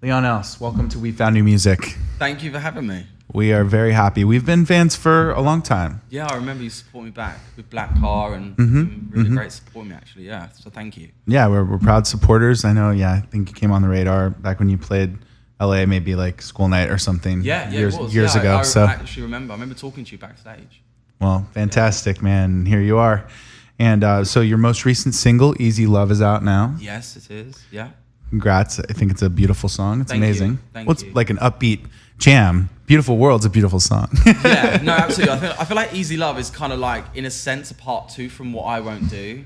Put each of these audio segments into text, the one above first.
Leon Else, welcome to We Found New Music. Thank you for having me. We are very happy. We've been fans for a long time. Yeah, I remember you supporting me back with Black Car and really great supporting me, actually. Yeah, so thank you. Yeah, we're proud supporters. I know, I think you came on the radar back when you played LA, maybe like School Night or something years ago. I actually remember. I remember talking to you backstage. Well, fantastic, man. Here you are. And so your most recent single, Easy Love, is out now. Yes, it is. Yeah. Congrats. I think it's a beautiful song. It's amazing. Thank you. It's like an upbeat jam. Beautiful World's a beautiful song. Yeah, no, absolutely. I feel like Easy Love is kind of like, in a sense, a part two from What I Won't Do.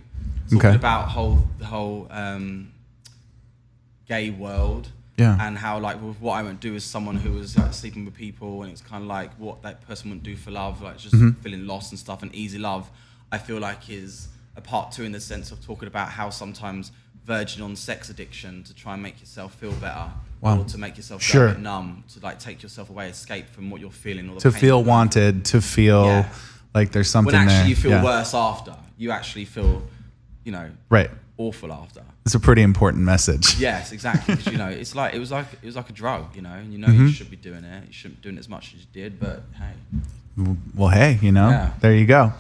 Talking about the whole gay world. Yeah. And how, like, with What I Won't Do is someone who was like, sleeping with people, and it's kind of like what that person wouldn't do for love, like just feeling lost and stuff. And Easy Love, I feel like, is a part two in the sense of talking about how sometimes verging on sex addiction to try and make yourself feel better, or to make yourself go a bit numb, to like take yourself away, escape from what you're feeling, or the to pain feel wanted, to feel like there's something there. When actually you feel worse after. You actually feel, awful after. It's a pretty important message. Yes, exactly. Because it's like it was like a drug, and you should be doing it. You shouldn't be doing it as much as you did, but hey. Well, hey, there you go.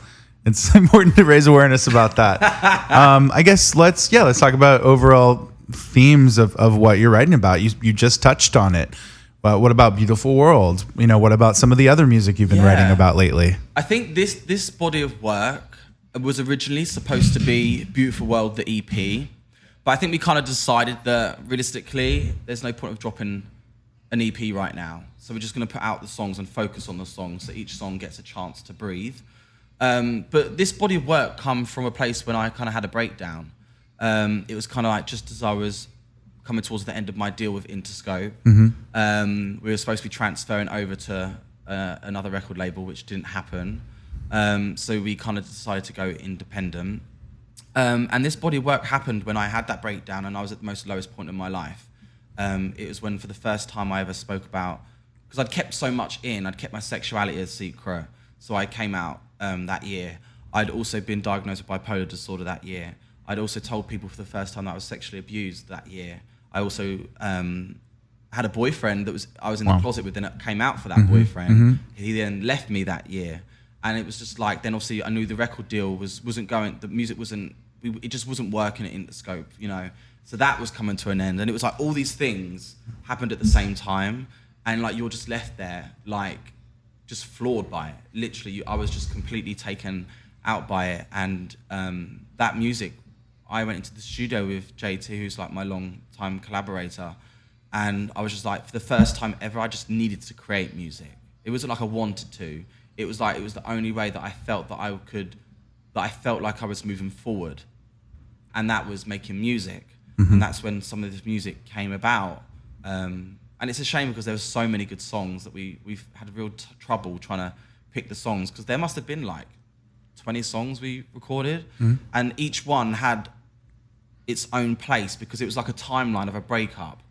It's important to raise awareness about that. I guess let's talk about overall themes of what you're writing about. You just touched on it. What about Beautiful World? What about some of the other music you've been writing about lately? I think this body of work was originally supposed to be Beautiful World, the EP. But I think we kind of decided that realistically, there's no point of dropping an EP right now. So we're just going to put out the songs and focus on the songs so each song gets a chance to breathe. But this body of work come from a place when I kind of had a breakdown. It was kind of like just as I was coming towards the end of my deal with Interscope. We were supposed to be transferring over to another record label, which didn't happen. So we kind of decided to go independent. And this body of work happened when I had that breakdown and I was at the most lowest point in my life. It was when, for the first time, I ever spoke about, because I'd kept so much in, I'd kept my sexuality a secret. So I came out that year. I'd also been diagnosed with bipolar disorder that year. I'd also told people for the first time that I was sexually abused that year. I also had a boyfriend that I was in the closet with, and it came out for that boyfriend. He then left me that year. And it was just like, then obviously I knew the record deal wasn't going, the music it just wasn't working at Interscope, So that was coming to an end. And it was like all these things happened at the same time. And like, you're just left there, like, just floored by it. Literally, I was just completely taken out by it. And that music, I went into the studio with JT, who's like my long-time collaborator. And I was just like, for the first time ever, I just needed to create music. It wasn't like I wanted to. It was like, it was the only way that I felt that I felt like I was moving forward. And that was making music. And that's when some of this music came about. And it's a shame because there were so many good songs that we've had real trouble trying to pick the songs, because there must have been like 20 songs we recorded. And each one had its own place because it was like a timeline of a breakup.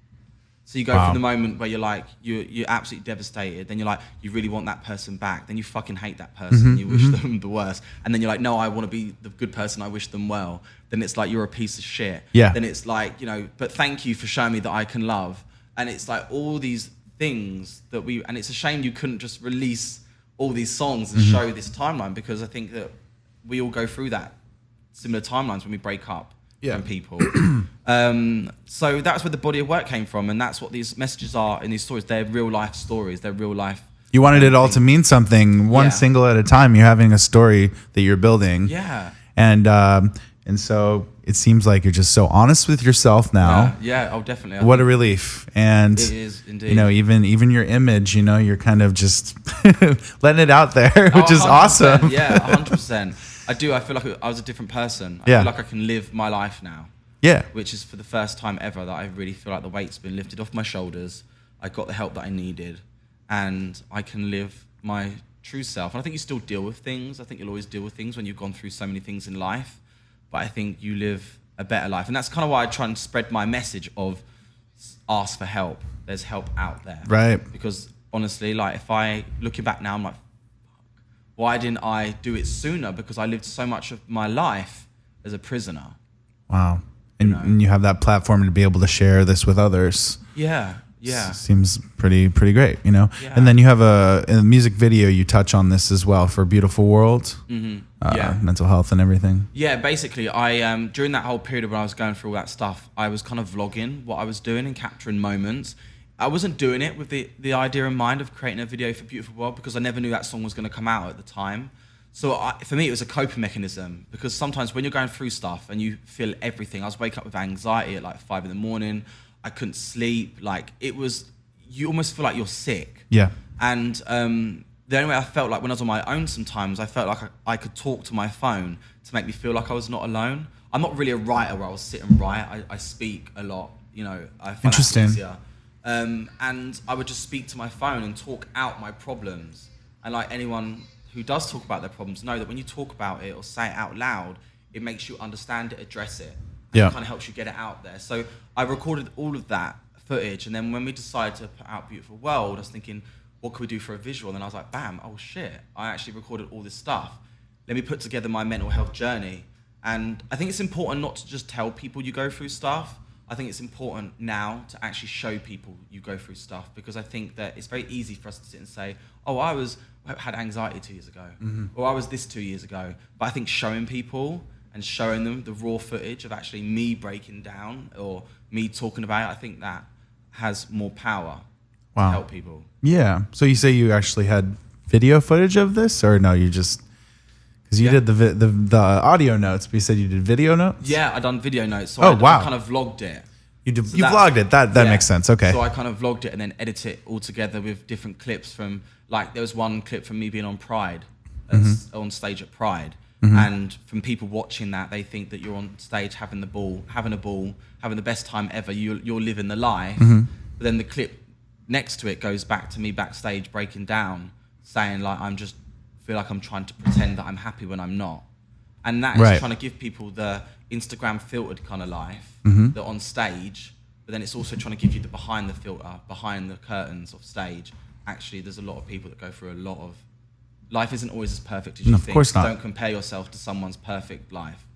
So you go from the moment where you're like, you're absolutely devastated, then you're like, you really want that person back, then you fucking hate that person, you wish them the worst, and then you're like, no, I want to be the good person, I wish them well. Then it's like, you're a piece of shit. Yeah. Then it's like, but thank you for showing me that I can love. And it's like all these things that and it's a shame you couldn't just release all these songs and show this timeline, because I think that we all go through that similar timelines when we break up. From people. So that's where the body of work came from, and that's what these messages are in these stories. They're real life stories. They're real life. You wanted it all to mean something, one single at a time. You're having a story that you're building. Yeah. And so it seems like you're just so honest with yourself now. Yeah. Oh, definitely. What a relief. And it is indeed. Even your image, you're kind of just letting it out there, which is awesome. Yeah, 100%. I do. I feel like I was a different person. I feel like I can live my life now. Yeah. Which is for the first time ever that I really feel like the weight's been lifted off my shoulders. I got the help that I needed, and I can live my true self. And I think you still deal with things. I think you'll always deal with things when you've gone through so many things in life. But I think you live a better life. And that's kind of why I try and spread my message of ask for help. There's help out there. Right. Because honestly, like, looking back now, I'm like, why didn't I do it sooner? Because I lived so much of my life as a prisoner. Wow. And you have that platform to be able to share this with others. Yeah. Yeah. Seems pretty great, you know? Yeah. And then you have in the music video, you touch on this as well for Beautiful World, mental health and everything. Yeah, basically, I during that whole period when I was going through all that stuff, I was kind of vlogging what I was doing and capturing moments. I wasn't doing it with the idea in mind of creating a video for Beautiful World because I never knew that song was going to come out at the time. So for me, it was a coping mechanism because sometimes when you're going through stuff and you feel everything, I was waking up with anxiety at like 5 a.m. I couldn't sleep. Like you almost feel like you're sick. Yeah. And the only way I felt like when I was on my own sometimes, I felt like I could talk to my phone to make me feel like I was not alone. I'm not really a writer where I'll sit and write. I speak a lot, you know. I find Interesting. that easier. And I would just speak to my phone and talk out my problems. And like anyone who does talk about their problems know that when you talk about it or say it out loud, it makes you understand it, address it. And it kind of helps you get it out there. So I recorded all of that footage. And then when we decided to put out Beautiful World, I was thinking, what could we do for a visual? And then I was like, bam, oh shit, I actually recorded all this stuff. Let me put together my mental health journey. And I think it's important not to just tell people you go through stuff. I think it's important now to actually show people you go through stuff because I think that it's very easy for us to sit and say, oh, I had anxiety 2 years ago, or I was this 2 years ago. But I think showing people and showing them the raw footage of actually me breaking down or me talking about it, I think that has more power to help people. Yeah. So you say you actually had video footage of this, or no? You just because you did the audio notes, but you said you did video notes. Yeah, I done video notes. So I kind of vlogged it. You vlogged it. That makes sense. Okay. So I kind of vlogged it and then edit it all together with different clips from, like, there was one clip from me being on Pride, on stage at Pride. And from people watching that, they think that you're on stage having a ball, having the best time ever. You're living the life. But then the clip next to it goes back to me backstage breaking down, saying like feel like I'm trying to pretend that I'm happy when I'm not. And that is trying to give people the Instagram filtered kind of life, the on stage, but then it's also trying to give you the behind the filter, behind the curtains of stage. Actually, there's a lot of people that go through a lot of, life isn't always as perfect as you think. Of course not. Don't compare yourself to someone's perfect life.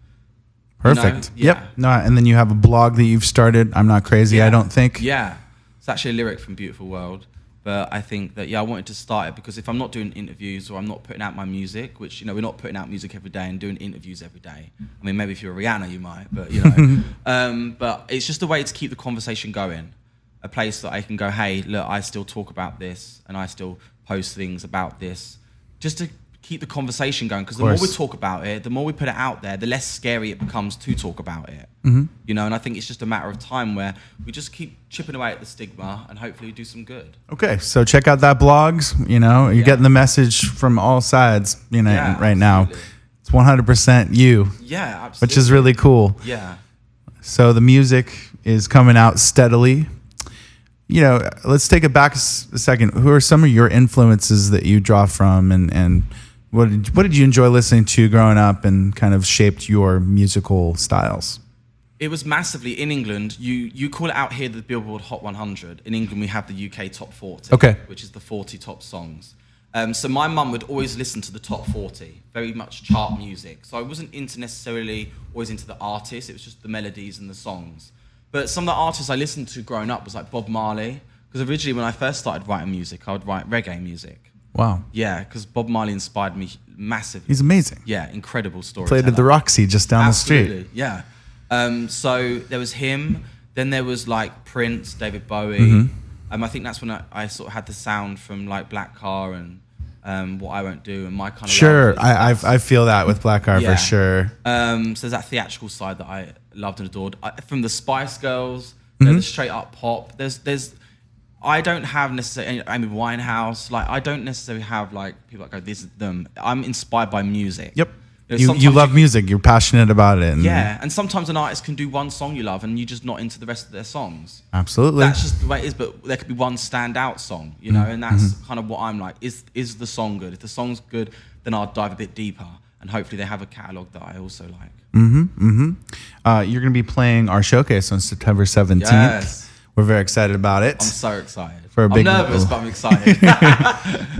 Perfect. You know? Yep. No, and then you have a blog that you've started. I'm not crazy, I don't think. Yeah. It's actually a lyric from Beautiful World. But I think that, I wanted to start it because if I'm not doing interviews or I'm not putting out my music, which, we're not putting out music every day and doing interviews every day. I mean, maybe if you're Rihanna, you might, but, but it's just a way to keep the conversation going. A place that I can go, hey, look, I still talk about this and I still post things about this. Just to keep the conversation going, because the more we talk about it, the more we put it out there, the less scary it becomes to talk about it. And I think it's just a matter of time where we just keep chipping away at the stigma and hopefully do some good. Okay, so check out that blogs. You're getting the message from all sides. Right now, it's 100% you. Yeah, absolutely. Which is really cool. Yeah. So the music is coming out steadily. Let's take it back a second. Who are some of your influences that you draw from, and what did you enjoy listening to growing up, and kind of shaped your musical styles? It was massively in England. You call it out here the Billboard Hot 100. In England, we have the UK Top 40, which is the 40 top songs. So my mum would always listen to the top 40, very much chart music. So I wasn't necessarily always into the artists. It was just the melodies and the songs. But some of the artists I listened to growing up was like Bob Marley, because originally when I first started writing music, I would write reggae music. Wow. Yeah, because Bob Marley inspired me massively. He's amazing. Yeah, incredible story. Played at the Roxy just down the street. Yeah. So there was him. Then there was like Prince, David Bowie. I think that's when I sort of had the sound from like Black Car and What I Won't Do and My Kind of Sure, I feel that with Black Car for sure. So there's that theatrical side that I loved and adored. From the Spice Girls, the straight up pop. I don't have necessarily Amy Winehouse. Like I don't necessarily have like people that go, this is them. I'm inspired by music. Yep. You love music. You're passionate about it. And sometimes an artist can do one song you love and you're just not into the rest of their songs. Absolutely. That's just the way it is, but there could be one standout song, and that's kind of what I'm like. Is the song good? If the song's good, then I'll dive a bit deeper and hopefully they have a catalogue that I also like. You're going to be playing our showcase on September 17th. Yes. We're very excited about it. I'm so excited. I'm nervous, but I'm excited.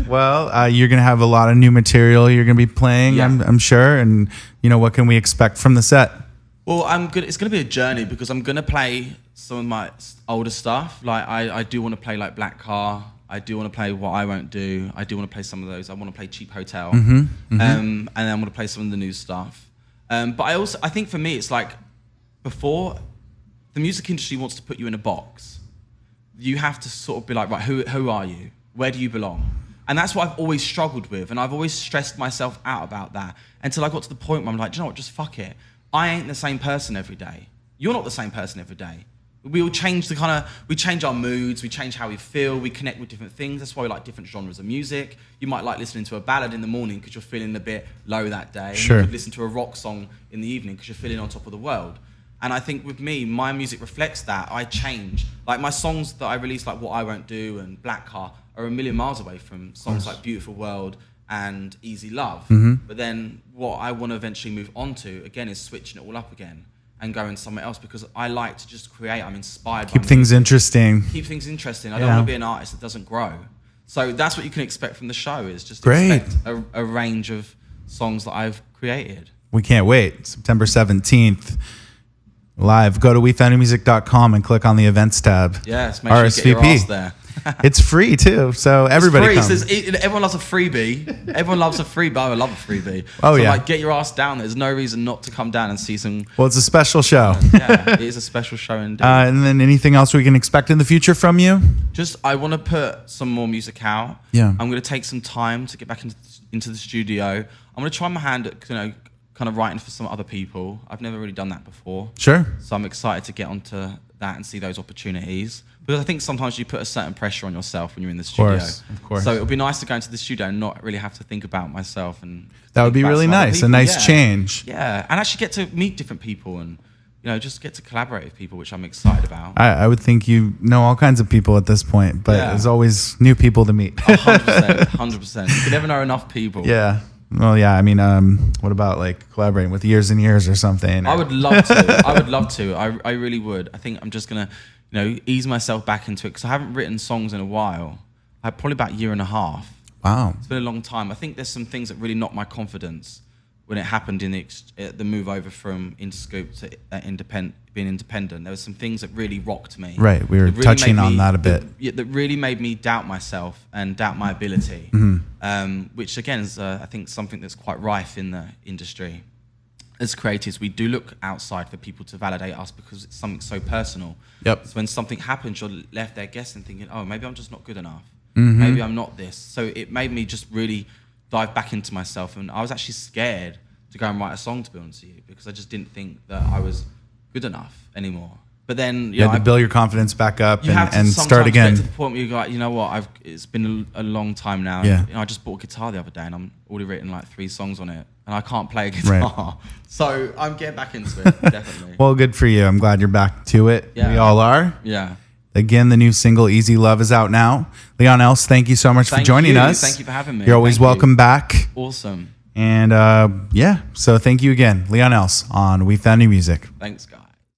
Well, you're going to have a lot of new material you're going to be playing, I'm sure. And, what can we expect from the set? Well, it's going to be a journey because I'm going to play some of my older stuff. Like I do want to play like Black Car. I do want to play What I Won't Do. I do want to play some of those. I want to play Cheap Hotel. And then I want to play some of the new stuff. But I think for me, it's like before the music industry wants to put you in a box, you have to sort of be like, right, who are you? Where do you belong? And that's what I've always struggled with. And I've always stressed myself out about that until I got to the point where I'm like, do you know what, just fuck it. I ain't the same person every day. You're not the same person every day. We all change we change our moods, we change how we feel, we connect with different things. That's why we like different genres of music. You might like listening to a ballad in the morning because you're feeling a bit low that day. Sure. You could listen to a rock song in the evening because you're feeling on top of the world. And I think with me, my music reflects that. I change. Like my songs that I release, like What I Won't Do and Black Car, are a million miles away from songs like Beautiful World and Easy Love. But then what I want to eventually move on to, again, is switching it all up again and going somewhere else, because I like to just create. I'm inspired. Keep things interesting. Keep things interesting. I don't want to be an artist that doesn't grow. So that's what you can expect from the show, is just expect a range of songs that I've created. We can't wait. September 17th. Live. Go to wefoundmusic.com and click on the events tab. Yes, make sure you get your ass there. It's free too, so everybody comes. Everyone loves a freebie. Everyone loves a freebie. I love a freebie. Oh, so yeah. Like, get your ass down. There's no reason not to come down and see some. Well, it's a special show. Yeah, it is a special show indeed. And then anything else we can expect in the future from you? Just, I want to put some more music out. Yeah. I'm going to take some time to get back into the studio. I'm going to try my hand at, kind of writing for some other people. I've never really done that before. Sure. So I'm excited to get onto that and see those opportunities. Because I think sometimes you put a certain pressure on yourself when you're in the studio. Of course. So it would be nice to go into the studio and not really have to think about myself. And that would be really nice. A nice change. Yeah. And actually get to meet different people and, just get to collaborate with people, which I'm excited about. I would think you know all kinds of people at this point, but there's always new people to meet. 100%. You can never know enough people. Yeah. Well, yeah. I mean, what about like collaborating with Years and Years or something? I would love to. I really would. I think I'm just gonna, ease myself back into it, because I haven't written songs in a while. Probably about a year and a half. Wow. It's been a long time. I think there's some things that really knocked my confidence when it happened in the move over from Interscope to being independent. There were some things that really rocked me. Right. We were really touching on that a bit. That really made me doubt myself and doubt my ability, which again is, I think, something that's quite rife in the industry. As creatives, we do look outside for people to validate us because it's something so personal. Yep. So when something happens, you're left there guessing, thinking, oh, maybe I'm just not good enough. Maybe I'm not this. So it made me just really dive back into myself, and I was actually scared to go and write a song, to be honest with you, because I just didn't think that I was good enough anymore. But then you had to build your confidence back up and start again. Get to the point where you're like, you know what, it's been a long time now. Yeah. I just bought a guitar the other day, and I'm already written like 3 songs on it, and I can't play a guitar. Right. So I'm getting back into it, definitely. Well, good for you. I'm glad you're back to it. Yeah. We all are. Yeah. Again, the new single Easy Love is out now. Leon Els, thank you so much for joining us. Thank you for having me. You're always welcome back. Awesome. And so thank you again, Leon Els on We Found New Music. Thanks, guys.